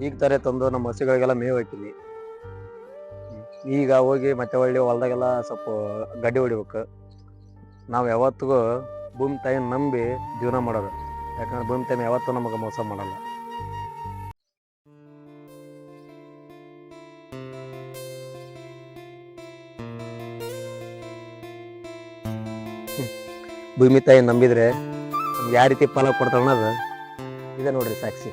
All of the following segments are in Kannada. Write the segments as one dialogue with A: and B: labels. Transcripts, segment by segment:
A: ಈಗ ತಾರೆ ತಂದು ನಮ್ಮ ಹಸುಗಳಿಗೆಲ್ಲ ಮೇವು ಹಾಕಿನಿ. ಈಗ ಹೋಗಿ ಮತ್ತೆ ಒಳ್ಳೆ ಹೊಲ್ದಾಗೆಲ್ಲ ಸ್ವಲ್ಪ ಗಡ್ಡಿ ಹೊಡಿಬೇಕು. ನಾವು ಯಾವತ್ತಿಗೂ ಭೂಮಿ ತಾಯಿನ ನಂಬಿ ಜೀವನ ಮಾಡೋದು. ಯಾಕಂದ್ರೆ ಭೂಮಿ ತಾಯಿ ಯಾವತ್ತೂ ನಮಗೆ ಮೋಸ ಮಾಡಲ್ಲ. ಭೂಮಿ ತಾಯಿ ನಂಬಿದ್ರೆ ನಮ್ಗೆ ಯಾವ ರೀತಿ ಫಲ ಕೊಡ್ತಾವ ಅನ್ನೋದು ಇದೆ ನೋಡ್ರಿ ಸಾಕ್ಷಿ.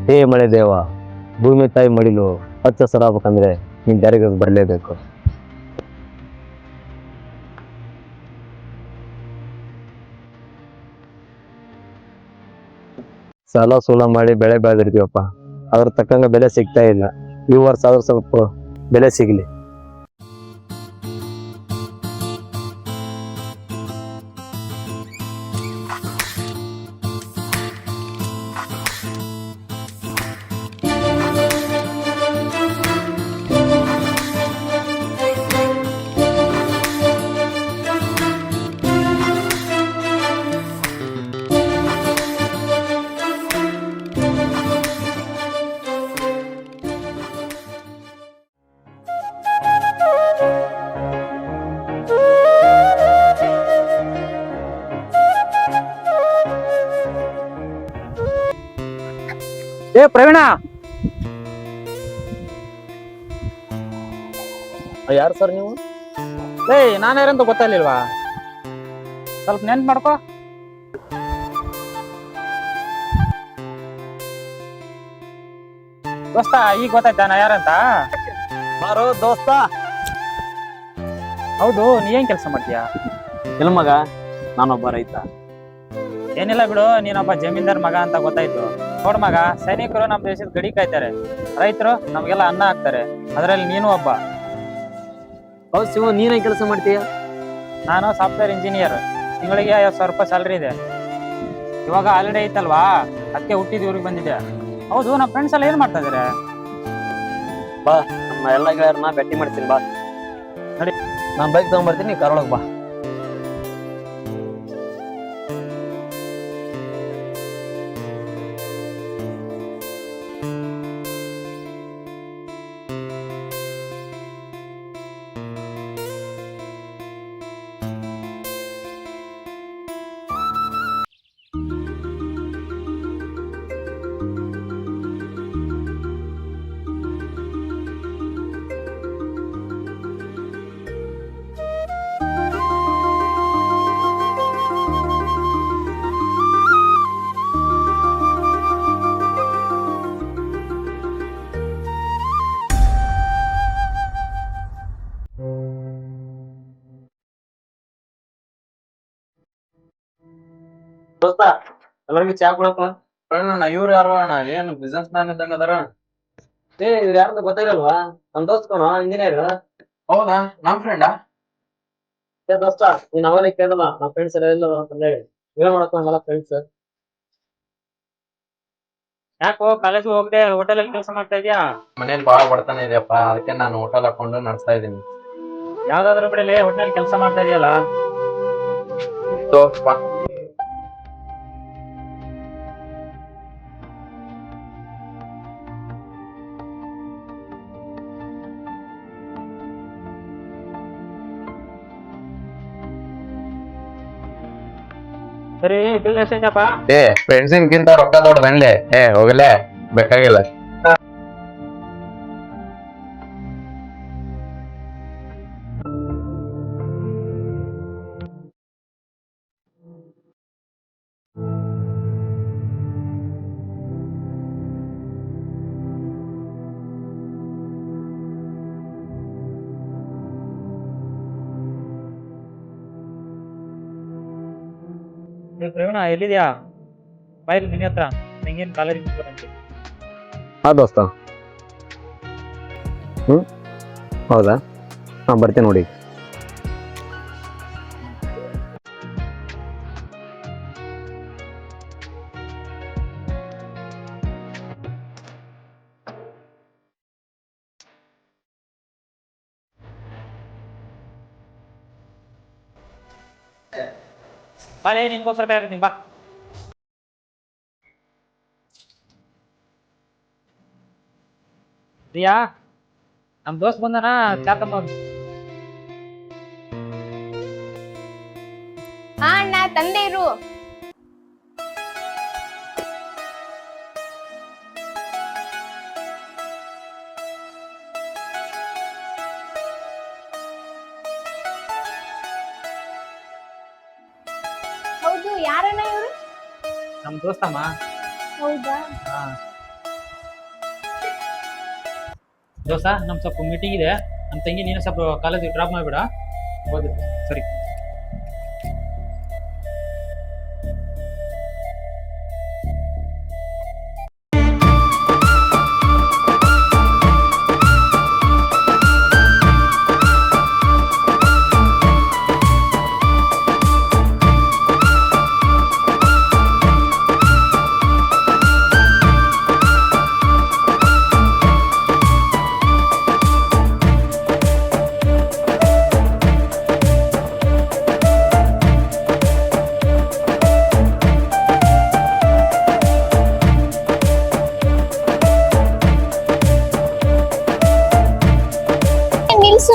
A: ಹೇ ಮಳೆ ದೇವ, ಭೂಮಿ ತಾಯಿ ಮಡಿಲು ಹಚ್ಚ ಹಸಿರಾಗಬೇಕಂದ್ರೆ ನೀನ್ ಜಾರಿಗೆ ಬರಲೇಬೇಕು. ಸಾಲ ಸೂಲ ಮಾಡಿ ಬೆಳೆ ಬೆಳೆದಿರ್ತೀವಪ್ಪ, ಅದ್ರ ತಕ್ಕಂಗ ಬೆಲೆ ಸಿಗ್ತಾ ಇಲ್ಲ. ಈ ವರ್ಷ ಆದ್ರೂ ಸ್ವಲ್ಪ ಬೆಲೆ ಸಿಗ್ಲಿ.
B: ಏ ಪ್ರವೀಣ,
A: ಯಾರು ಸರ್ ನೀವು?
B: ನಾನು ಯಾರಂತ ಗೊತ್ತಾಗ್ಲಿಲ್ವಾ? ಸ್ವಲ್ಪ ನೆನ್ಪು ಮಾಡ್ಕೋ. ದೋಸ್ತ, ಈಗ ಗೊತ್ತಾಯ್ತಾ ನಾ ಯಾರಂತ?
A: ಬಾರೋ ದೋಸ್ತ.
B: ಹೌದು, ನೀ ಏನ್ ಕೆಲಸ ಮಾಡ್ತೀಯಾ?
A: ಇಲ್ಲ ಮಗ, ನಾನೊಬ್ಬ ರೈತ.
B: ಏನಿಲ್ಲ ಬಿಡು, ನೀನೊಬ್ಬ ಜಮೀನ್ದಾರ್ ಮಗ ಅಂತ ಗೊತ್ತಾಯ್ತು. ನೋಡ್ ಮಗ, ಸೈನಿಕರು ನಮ್ಮ ದೇಶದ ಗಡಿ ಕಾಯ್ತಾರೆ, ರೈತರು ನಮ್ಗೆಲ್ಲ ಅನ್ನ ಹಾಕ್ತಾರೆ, ಅದರಲ್ಲಿ ನೀನು ಒಬ್ಬ.
A: ಹೌದು ಶಿವ, ನೀನೇ ಕೆಲಸ ಮಾಡ್ತೀಯ?
B: ನಾನು ಸಾಫ್ಟ್ವೇರ್ ಇಂಜಿನಿಯರ್. ತಿಂಗಳಿಗೆ 50,000 ರೂಪಾಯಿ ಸ್ಯಾಲ್ರಿ ಇದೆ. ಇವಾಗ ಹಾಲಿಡೇ ಐತಲ್ವಾ, ಅದಕ್ಕೆ ಹುಟ್ಟಿದ ಊರಿಗೆ ಬಂದಿದ್ದೆ. ಹೌದು, ನಮ್ಮ ಫ್ರೆಂಡ್ಸ್ ಎಲ್ಲ ಏನ್ ಮಾಡ್ತಾ ಇದಾರೆ?
A: ಬಾ, ನಮ್ಮ ಎಲ್ಲ ಗೆಳೆಯರನ್ನ ಭೇಟಿ ಮಾಡ್ತೀನಿ. ಬಾ ನಡಿ, ನಾನು ಬೈಕ್ ತಗೊಂಡ್ಬರ್ತೀನಿ, ಕಾರ್ ಒಳಗೆ ಬಾ. ದೋಸ್ತ, ಎಲ್ಲರಿಗೂ ಚಾ ಕೊಡಪ್ಪ.
C: ಅಣ್ಣ ಇವ್ರು ಯಾರು ಅಣ್ಣ? ಏನ್ ಬಿಸ್ನೆಸ್ ಮ್ಯಾನ್ ಇದ್ದಂಗ ಅದಾರ?
A: ಇವ್ರು ಯಾರಂತ ಗೊತ್ತಾಗಿಲ್ವಾ? ನಮ್ ದೋಸ್ತ್ ಕಣೋ ಇಂಜಿನಿಯರ್.
C: ಹೌದಾ ನಮ್ ಫ್ರೆಂಡಾ?
A: ದೋಸ್ತ ನೀನ್ ಅವನಿಗೆ ಕೇಳಲ್ಲ ನಮ್ಮ ಫ್ರೆಂಡ್ಸ್ ಎಲ್ಲ ಇಲ್ಲ ಅಂತ ಹೇಳಿ ಏನ್ ಮಾಡಕ್ಕಲ್ಲ ಫ್ರೆಂಡ್ಸ್.
B: ಯಾಕೋ ಕಾಲೇಜ್ ಹೋಗದೆ ಹೋಟೆಲ್ ಅಲ್ಲಿ ಕೆಲಸ ಮಾಡ್ತಾ ಇದೀಯಾ?
C: ಮನೇಲಿ ಬಾಳ ಬಡತನ ಇದೆಯಪ್ಪ, ಅದಕ್ಕೆ ನಾನು ಹೋಟೆಲ್ ಹಾಕೊಂಡು ನಡೆಸ್ತಾ ಇದ್ದೀನಿ.
B: ಯಾವ್ದಾದ್ರು ಬಿಡಲಿ, ಹೋಟೆಲ್ ಕೆಲಸ ಮಾಡ್ತಾ ಇದೆಯಲ್ಲ. ಸರಿ ಬಿಲ್ ಎಷ್ಟೈತಪ್ಪ?
C: ಫ್ರೆಂಡ್ಸಿನ್ಕಿಂತ ರೊಕ್ಕ ದೊಡ್ಡ ಬಂದ್ಲೆ. ಹೋಗಲೇ ಬೇಕಾಗಿಲ್ಲ.
B: ಪ್ರವೀಣ ಎಲ್ಲಿದ್ಯಾ? ಬಾಯ್ಲಿ ನಿನ್ನ ಹತ್ರ ನಂಗೇನ್ ಕಾಲೇಜ್ ಬರಂತೆ.
A: ಹಾ ದೋಸ್ತ. ಹೌದಾ, ಹಾ ಬರ್ತೀನಿ ನೋಡಿ.
B: ಬಾಳೆ ನಿನ್ಗೋಸ್ಕರ ಬೇಕಾಗ್ತೀನಿ ಬಾ. ಪ್ರಿಯಾ, ನಮ್ ದೋಸ್ತ್ ಬಂದನ, ಚಾ ತಗೊಂಡ್.
D: ಹಾ ಅಣ್ಣ ತಂದೆ ಇರು. ಹೌದು, ಯಾರಣ್ಣ ಇವರು?
B: ನಮ್ ದೋಸ್ತಮ್ಮ.
D: ಹೌದಾ?
B: ಹಾ ದೋಸ್ತ, ನಮ್ ಸ್ವಲ್ಪ ಮೀಟಿಂಗ್ ಇದೆ. ನಮ್ ತಂಗಿ ನೀನು ಸ್ವಲ್ಪ ಕಾಲೇಜಿಗೆ ಡ್ರಾಪ್ ಮಾಡ್ಬೇಡ. ಹೌದು ಸರಿ.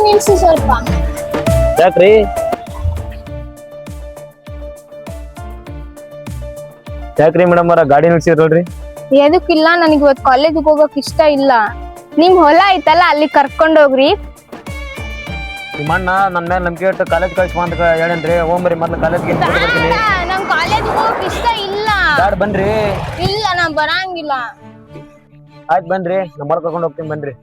D: ನಿಲ್ಸು ಸ್ವಲ್ಪ.
A: ಯಾಕ್ರಿ? ಯಾಕ್ರಿ ಮೇಡಮ್ ಅವರ ಗಾಡಿ ನಿಲ್ಸಿದ್ರಲ್ರಿ?
D: ಎದಕ್ಕಿಲ್ಲ, ನನಗೆ ಇವತ್ತು ಕಾಲೇಜಿಗೆ ಹೋಗಕ್ ಇಷ್ಟ ಇಲ್ಲ. ನಿಮ್ ಹೊಲ ಐತಲ್ಲ, ಅಲ್ಲಿ ಕರ್ಕೊಂಡೋಗ್ರಿ.
A: ನಿಮ್ಮಣ್ಣ ನನ್ನ ಮೇಲೆ ನಂಬಿಕೆ ಇಟ್ಟು ಕಾಲೇಜ್ ಕಳ್ಸಿ ಅಂತ ಹೇಳೇನ್ರಿ. ಹೋಗ್ಬರಿ ಮೊದ್ಲು ಕಾಲೇಜ್ಗೆ.
D: ನಂಗ್ ಕಾಲೇಜಿಗೆ ಹೋಗಕ್ ಇಷ್ಟ ಇಲ್ಲ.
A: ಬ್ಯಾಡ ಬನ್ರಿ.
D: ಇಲ್ಲ, ನಾ ಬರಂಗಿಲ್ಲ.
A: ಆಯ್ತು ಬನ್ರಿ, ನಮ್ಮ ಕರ್ಕೊಂಡು ಹೋಗ್ತೀನಿ ಬನ್ರಿ.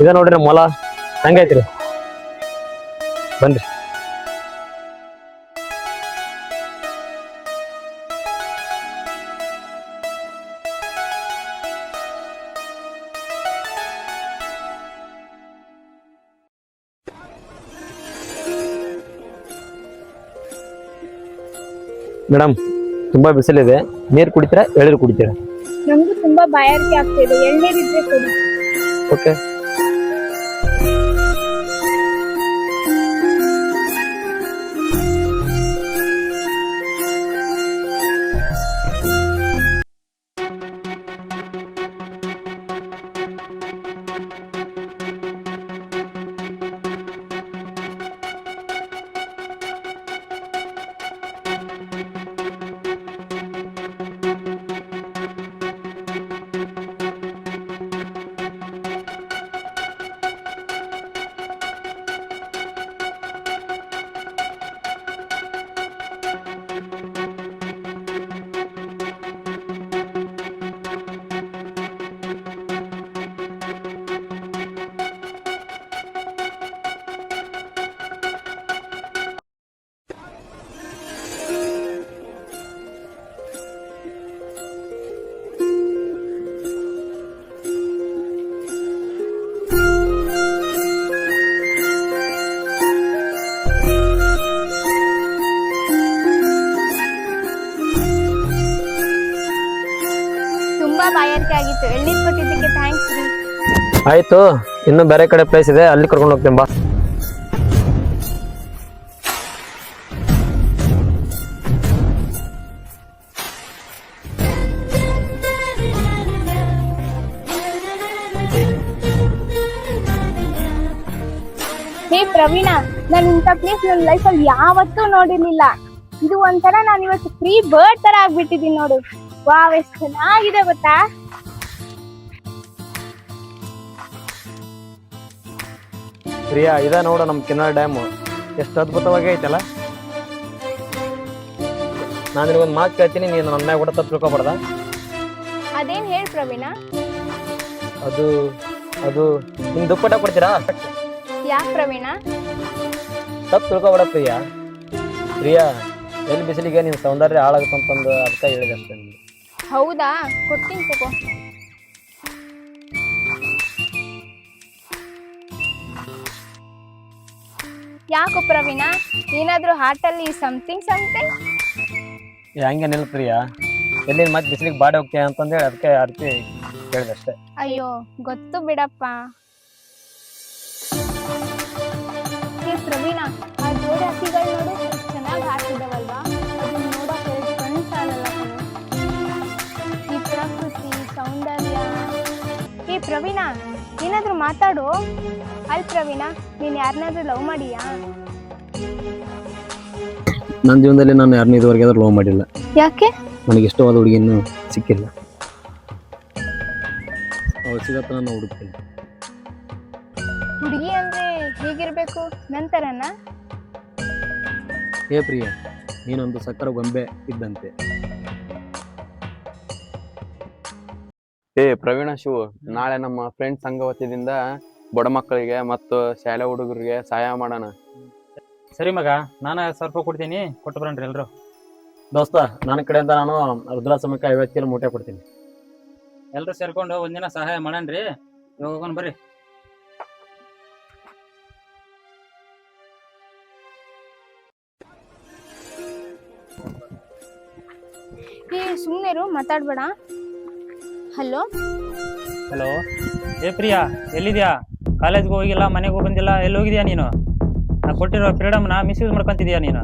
A: ಇದ ನೋಡ್ರಿ ನಮ್ಮ ಹೊಲ ಹೆಂಗೈತ್ರಿ, ಬನ್ರಿ. ಮೇಡಮ್, ತುಂಬಾ ಬಿಸಿಲಿದೆ, ನೀರು ಕುಡಿತೀರಾ ಎಳೀರು ಕುಡಿತೀರಾ?
D: ನಮ್ಗೂ ತುಂಬಾ ಬಾಯಾರಿಕೆ ಆಗ್ತಿದೆ, ಎಳ್ನೀರಿದ್ರೆ ಕೊಡಿ.
A: ಓಕೆ.
D: ಬಾಯಾರಿಕೆ ಆಗಿತ್ತು. ಎಳ್ನೀರ್ ಕೊಟ್ಟಿದ್ದಕ್ಕೆ ಥ್ಯಾಂಕ್ಸ್ ರೀ.
A: ಆಯ್ತು, ಇನ್ನು ಬೇರೆ ಕಡೆ ಪ್ಲೇಸ್ ಇದೆ, ಅಲ್ಲಿ ಕರ್ಕೊಂಡು ಹೋಗ್ತೀನಿ ಬಾ.
D: ಹೇ ಪ್ರವೀಣ, ನಾನು ಇಂಥ ಪ್ಲೇಸ್ ನನ್ನ ಲೈಫಲ್ಲಿ ಯಾವತ್ತೂ ನೋಡಿರ್ಲಿಲ್ಲ. ಇದು ಒಂಥರ ನಾನು ಇವತ್ತು ಫ್ರೀ ಬರ್ಡ್ ತರ ಆಗ್ಬಿಟ್ಟಿದ್ದೀನಿ ನೋಡು. ವಾವ್, ಎಷ್ಟು ಚೆನ್ನಾಗಿದೆ ಗೊತ್ತಾ.
A: ಪ್ರಿಯಾ, ಇದ ನೋಡು ನಮ್ಮ ಕಿನ್ನಾಳ ಡ್ಯಾಮ್, ಎಷ್ಟು ಅದ್ಭುತವಾಗಿ ಐತಲ್ಲ. ನಾನು ನಿನಗೊಂದು ಮಾತು ಕೇಳ್ತೀನಿ, ನೀನು ನನ್ನ ಮ್ಯಾಗ ಕೂಡ ತಪ್ಪು ತಿಳ್ಕೊಬಾರ್ದ.
D: ಅದೇನ್ ಹೇಳಿ ಪ್ರವೀಣ.
A: ಅದು ಅದು ನಿಮ್ ದುಪ್ಪಟ್ಟ ಕೊಡ್ತೀರಾ?
D: ಯಾಕೆ ಪ್ರವೀಣ?
A: ತಪ್ಪು ತಿಳ್ಕೊಬೇಡ ಪ್ರಿಯಾ. ಪ್ರಿಯಾ, ಎಲ್ಲಿ ಬಿಸಿಲಿಗೆ ನಿನ್ ಸೌಂದರ್ಯ ಹಾಳಾಗುತ್ತಂತಂದು ಅದಕ್ಕೆ ಹೇಳಿದೆ ಅಷ್ಟೇ ನಿಮ್ಗೆ.
D: ಹೌದಾ, ಕೊಡ್ತೀನಿ ತಗೋ. ಯಾಕೋ ಪ್ರವೀಣ, ಏನಾದ್ರೂ ಹಾರ್ಟಲ್ಲಿ ಸಮಥಿಂಗ್
A: ಹಂಗೇನಿಲ್ಲ ಪ್ರಿಯಾ, ಎಲ್ಲಿ ಮತ್ತೆ ಬಿಸಿಲಿಗೆ ಬಾಡಿ ಹೋಗ್ತೀಯ ಅಂತಂದೇಳಿ ಅದಕ್ಕೆ ಅರ್ತಿ ಹೇಳಿದೆ ಅಷ್ಟೇ.
D: ಅಯ್ಯೋ, ಗೊತ್ತು ಬಿಡಪ್ಪ. ಹೇ ಪ್ರವೀಣ, ಆ ಜೋಡಿ ಹಕ್ಕಿಗಳು ನೋಡು, ಎಷ್ಟು ಚೆನ್ನಾಗಿ ಹಾಕಿದಾವಲ್ವಾ. ಅದನ್ನ ನೋಡೋಕೆ ಎರಡು ಕಣ್ಣು ಸಾಲಲ್ಲ ಕಣೆ. ಈ ಪ್ರಕೃತಿ ಸೌಂದರ್ಯ. ಹೇ ಪ್ರವೀಣ, ಏನಾದ್ರೂ ಮಾತಾಡು. ಅಲ್ ಪ್ರವೀಣ, ನೀನ್ ಯಾರನ್ನಾದ್ರೂ ಲವ್ ಮಾಡಿಯಾ?
A: ನನ್ನ ಜೀವನದಲ್ಲಿ ನಾನು ಯಾರನ್ನೂ ಇದುವರೆಗೆ ಲವ್ ಮಾಡಿಲ್ಲ.
D: ಯಾಕೆ?
A: ನನಗೆ ಇಷ್ಟವಾದ ಹುಡುಗಿ ಇನ್ನೂ ಸಿಕ್ಕಿಲ್ಲ. ಅವಳು ಸಿಗತ್ತ ನಾನು ಹುಡುಕ್ತೀನಿ.
D: ಹುಡುಗಿ ಅಂದ್ರೆ ಹೇಗಿರ್ಬೇಕು, ನಂತರನ?
A: ಹೇ ಪ್ರಿಯ, ನೀನೊಂದು ಸಕ್ಕರೆ ಗೊಂಬೆ ಇದ್ದಂತೆ.
C: ಪ್ರವೀಣ ಶಿವು, ನಾಳೆ ನಮ್ಮ ಫ್ರೆಂಡ್ ಸಂಘ ವತಿಯಿಂದ ಬಡ ಮಕ್ಕಳಿಗೆ ಮತ್ತು ಶಾಲೆ ಹುಡುಗರಿಗೆ ಸಹಾಯ ಮಾಡೋಣ.
B: ಸರಿ ಮಗ, ನಾನು ಸ್ವಲ್ಪ ಕೊಡ್ತೀನಿ, ಕೊಟ್ಟು ಬರೋಣ್ರಿ ಎಲ್ರು.
A: ದೋಸ್ತ, ನನ್ನ ಕಡೆಯಿಂದ ನಾನು ರುದ್ರಾಶ್ರಮಕ್ಕೆ 50 ಕಿಲೋ ಮೂಟೆ ಕೊಡ್ತೀನಿ.
B: ಎಲ್ರು ಸೇರ್ಕೊಂಡು ಒಂದಿನ ಸಹಾಯ ಮಾಡಣ್ರಿ. ಇವಾಗ ಹೋಗೋಣ ಬರ್ರಿ.
D: ಸುಮ್ಮನೆರು, ಮಾತಾಡ್ಬೇಡ. ಹಲೋ
B: ಹಲೋ, ಏ ಪ್ರಿಯಾ, ಎಲ್ಲಿದ್ಯಾ? ಕಾಲೇಜ್ಗೆ ಹೋಗಿಲ್ಲ, ಮನೆಗೂ ಬಂದಿಲ್ಲ, ಎಲ್ಲಿ ಹೋಗಿದ್ಯಾ ನೀನು? ನಾ ಕೊಟ್ಟಿರೋ ಫ್ರೀಡಮ್ನ ಮಿಸ್ಯೂಸ್ ಮಾಡ್ಕೊಂತಿದ್ಯಾ ನೀನು?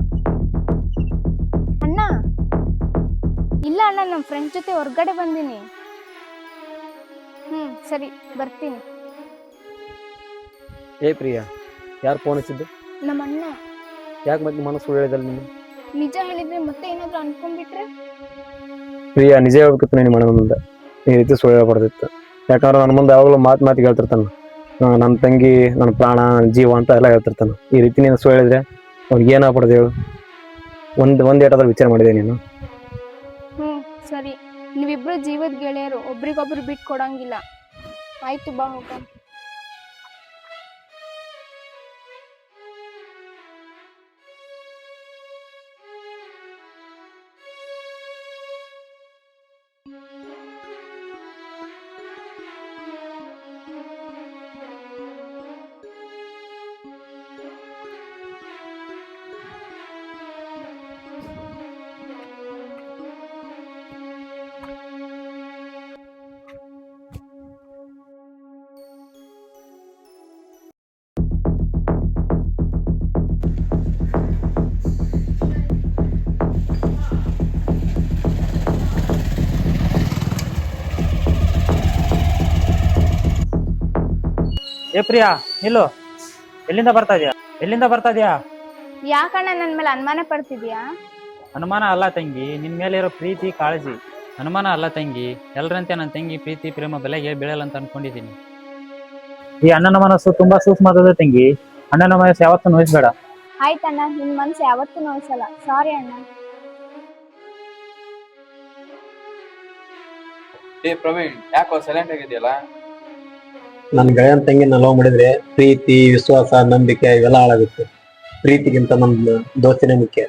D: ಅಣ್ಣ, ಇಲ್ಲ ಅಣ್ಣ, ನಮ್ಮ ಫ್ರೆಂಡ್ಸ್ ಜೊತೆ ಹೊರಗಡೆ ಬಂದೀನಿ. ಸರಿ, ಬರ್ತೀನಿ.
A: ಏ ಪ್ರಿಯಾ, ಯಾರು ಫೋನ್ ಹಚ್ಚಿದ್ದು?
D: ನಮ್ಮ ಅಣ್ಣ.
A: ಯಾಕೆ ಮತ್ತೆ ಮನಸ್ಸು ಹೇಳಿದಲ್ಲ ನೀನು?
D: ನಿಜ ಹೇಳಿದ್ರೆ ಮತ್ತೆ ಏನಾದ್ರು ಅನ್ಕೊಂಡ್ಬಿಟ್ರೆ?
A: ಪ್ರಿಯಾ, ನಿಜ ಹೇಳ್ಬೇಕಿತ್ತು ನೀನು ಮನೆ ಮುಂದೆ. ಈ ರೀತಿ ಸುಳ್ಳು ಹೇಳ್ಬಾರ್ದಿತ್ತು. ಯಾಕಂದ್ರೆ ನನ್ನ ಮುಂದೆ ಯಾವಾಗಲೂ ಮಾತು ಹೇಳ್ತಿರ್ತಾನೆ, ನನ್ನ ತಂಗಿ ನನ್ನ ಪ್ರಾಣ ನನ್ನ ಜೀವ ಅಂತ ಎಲ್ಲ ಹೇಳ್ತಿರ್ತಾನೆ. ಈ ರೀತಿ ನೀನು ಸುಳ್ಳು ಹೇಳಿದ್ರೆ ಅವ್ರಿಗೆ ಏನಾಗ್ಬಿಡ್ದು ಹೇಳು? ಒಂದು ಏಟಾದ್ರೂ ವಿಚಾರ ಮಾಡಿದೆ ನೀನು?
D: ಸರಿ, ನೀವಿಬ್ರು ಜೀವದ ಗೆಳೆಯರು, ಒಬ್ರಿಗೊಬ್ರು ಬಿಟ್ಟು ಕೊಡಂಗಿಲ್ಲ. ಆಯ್ತು, ಬಾ ಹೋಗೋಣ.
B: ಏ ಪ್ರಿಯಾ, ನಿಲ್ಲು. ಎಲ್ಲಿಂದ ಬರ್ತಾ ಇದೆಯಾ?
D: ಯಾಕಣ್ಣ ನನ್ ಮೇಲೆ ಅನುಮಾನ ಪಡ್ತಿದ್ಯಾ?
B: ಅನುಮಾನ ಅಲ್ಲ ತಂಗಿ, ನಿನ್ ಮೇಲೆ ಇರೋ ಪ್ರೀತಿ ಕಾಳಜಿ. ಅನುಮಾನ ಅಲ್ಲ ತಂಗಿ, ಎಲ್ರಂತೆ ನನ್ನ ತಂಗಿ ಪ್ರೀತಿ ಪ್ರೇಮ ಬೆಲೆಗೆ ಬೀಳಲ್ಲ ಅಂತ ಅನ್ಕೊಂಡಿದ್ದೀನಿ. ಈ ಅಣ್ಣನ ಮನಸ್ಸು ತುಂಬಾ ಸೂಕ್ಷ್ಮವಾದ ತಂಗಿ. ಅಣ್ಣನ ಮನಸ್ಸು ಯಾವತ್ತೂ ನೋಯಿಸ್ಬೇಡ.
D: ಆಯ್ತಣ್ಣ, ನಿನ್ ಮನ್ಸು ಯಾವತ್ತೂ ನೋಯಿಸಲ್ಲ. ಸಾರಿ ಅಣ್ಣ.
C: ಪ್ರವೀಣ್, ಯಾಕೋ ಸೈಲೆಂಟ್ ಆಗಿದೆಯಲ್ಲ?
A: ನನ್ನ ಗೆಳೆಯನ ತಂಗಿನ ಲವ್ ಮಾಡಿದ್ರೆ ಪ್ರೀತಿ, ವಿಶ್ವಾಸ, ನಂಬಿಕೆ ಇವೆಲ್ಲ ಹಾಳಾಗುತ್ತೆ. ಪ್ರೀತಿಗಿಂತ ನಮ್ಮ ದೋಸ್ತಿನೇ ಮುಖ್ಯ.